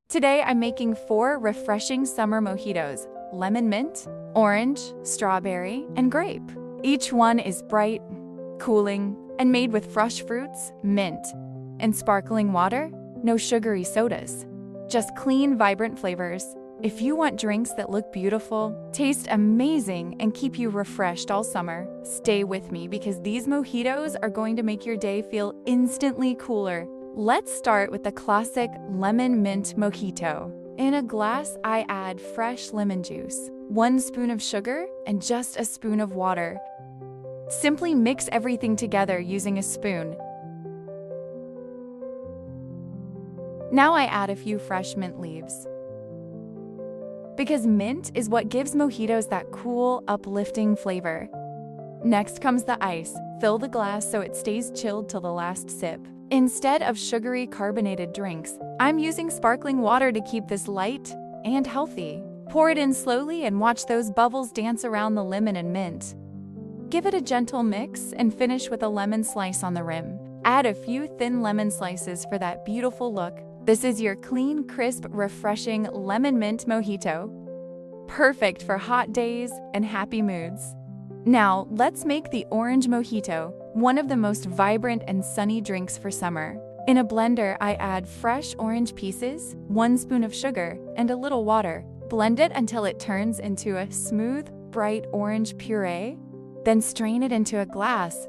Today I'm making 4 refreshing summer mojitos: lemon mint, orange, strawberry, and grape. Each one is bright, cooling, and made with fresh fruits, mint, and sparkling water, no sugary sodas. Just clean, vibrant flavors. If you want drinks that look beautiful, taste amazing, and keep you refreshed all summer, stay with me because these mojitos are going to make your day feel instantly cooler. Let's start with the classic lemon mint mojito. In a glass, I add fresh lemon juice, 1 spoon of sugar, and just a spoon of water. Simply mix everything together using a spoon. Now I add a few fresh mint leaves, because mint is what gives mojitos that cool, uplifting flavor. Next comes the ice. Fill the glass so it stays chilled till the last sip. Instead of sugary carbonated drinks, I'm using sparkling water to keep this light and healthy. Pour it in slowly and watch those bubbles dance around the lemon and mint. Give it a gentle mix and finish with a lemon slice on the rim. Add a few thin lemon slices for that beautiful look. This is your clean, crisp, refreshing lemon mint mojito. Perfect for hot days and happy moods. Now, let's make the orange mojito, one of the most vibrant and sunny drinks for summer. In a blender, I add fresh orange pieces, 1 spoon of sugar, and a little water. Blend it until it turns into a smooth, bright orange puree. Then strain it into a glass.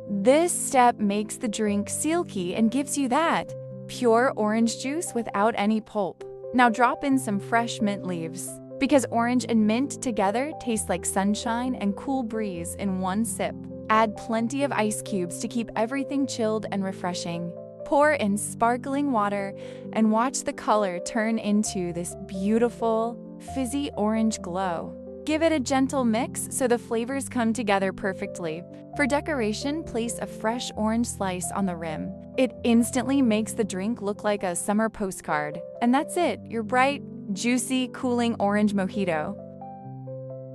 This step makes the drink silky and gives you that pure orange juice without any pulp. Now drop in some fresh mint leaves, because orange and mint together taste like sunshine and cool breeze in one sip. Add plenty of ice cubes to keep everything chilled and refreshing. Pour in sparkling water and watch the color turn into this beautiful, fizzy orange glow. Give it a gentle mix so the flavors come together perfectly. For decoration, place a fresh orange slice on the rim. It instantly makes the drink look like a summer postcard. And that's it, your bright, juicy, cooling orange mojito.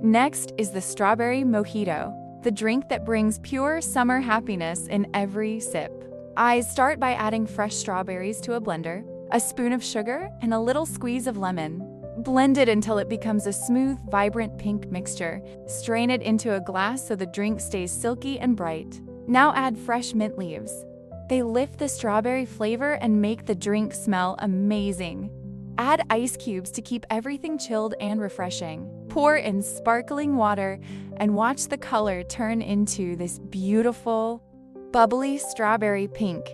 Next is the strawberry mojito, the drink that brings pure summer happiness in every sip. I start by adding fresh strawberries to a blender, a spoon of sugar, and a little squeeze of lemon. Blend it until it becomes a smooth, vibrant pink mixture. Strain it into a glass so the drink stays silky and bright. Now add fresh mint leaves. They lift the strawberry flavor and make the drink smell amazing. Add ice cubes to keep everything chilled and refreshing. Pour in sparkling water and watch the color turn into this beautiful, bubbly strawberry pink.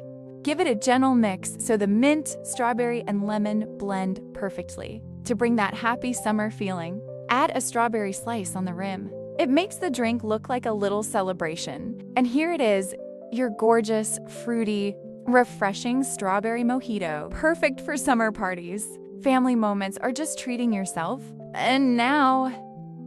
Give it a gentle mix so the mint, strawberry, and lemon blend perfectly. To bring that happy summer feeling, add a strawberry slice on the rim. It makes the drink look like a little celebration. And here it is, your gorgeous, fruity, refreshing strawberry mojito, perfect for summer parties, family moments, or just treating yourself. And now,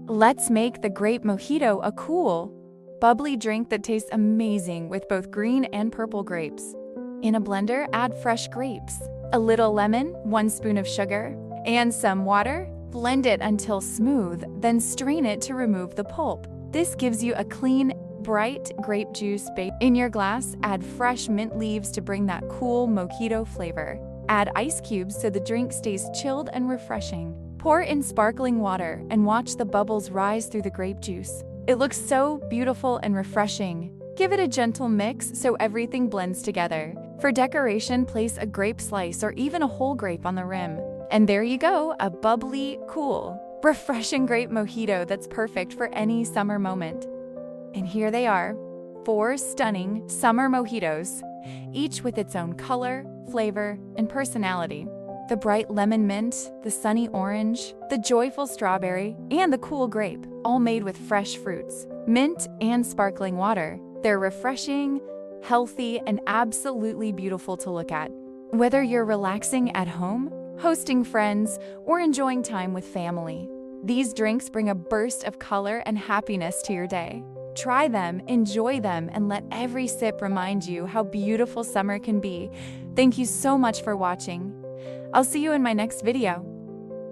let's make the grape mojito a cool, bubbly drink that tastes amazing with both green and purple grapes. In a blender, add fresh grapes, a little lemon, 1 spoon of sugar, and some water. Blend it until smooth, then strain it to remove the pulp. This gives you a clean, bright grape juice base. In your glass, add fresh mint leaves to bring that cool mojito flavor. Add ice cubes so the drink stays chilled and refreshing. Pour in sparkling water and watch the bubbles rise through the grape juice. It looks so beautiful and refreshing. Give it a gentle mix so everything blends together. For decoration, place a grape slice or even a whole grape on the rim. And there you go, a bubbly, cool, refreshing grape mojito that's perfect for any summer moment. And here they are, 4 stunning summer mojitos, each with its own color, flavor, and personality. The bright lemon mint, the sunny orange, the joyful strawberry, and the cool grape, all made with fresh fruits, mint, and sparkling water. They're refreshing, healthy, and absolutely beautiful to look at. Whether you're relaxing at home, hosting friends, or enjoying time with family, these drinks bring a burst of color and happiness to your day. Try them, enjoy them, and let every sip remind you how beautiful summer can be. Thank you so much for watching. I'll see you in my next video.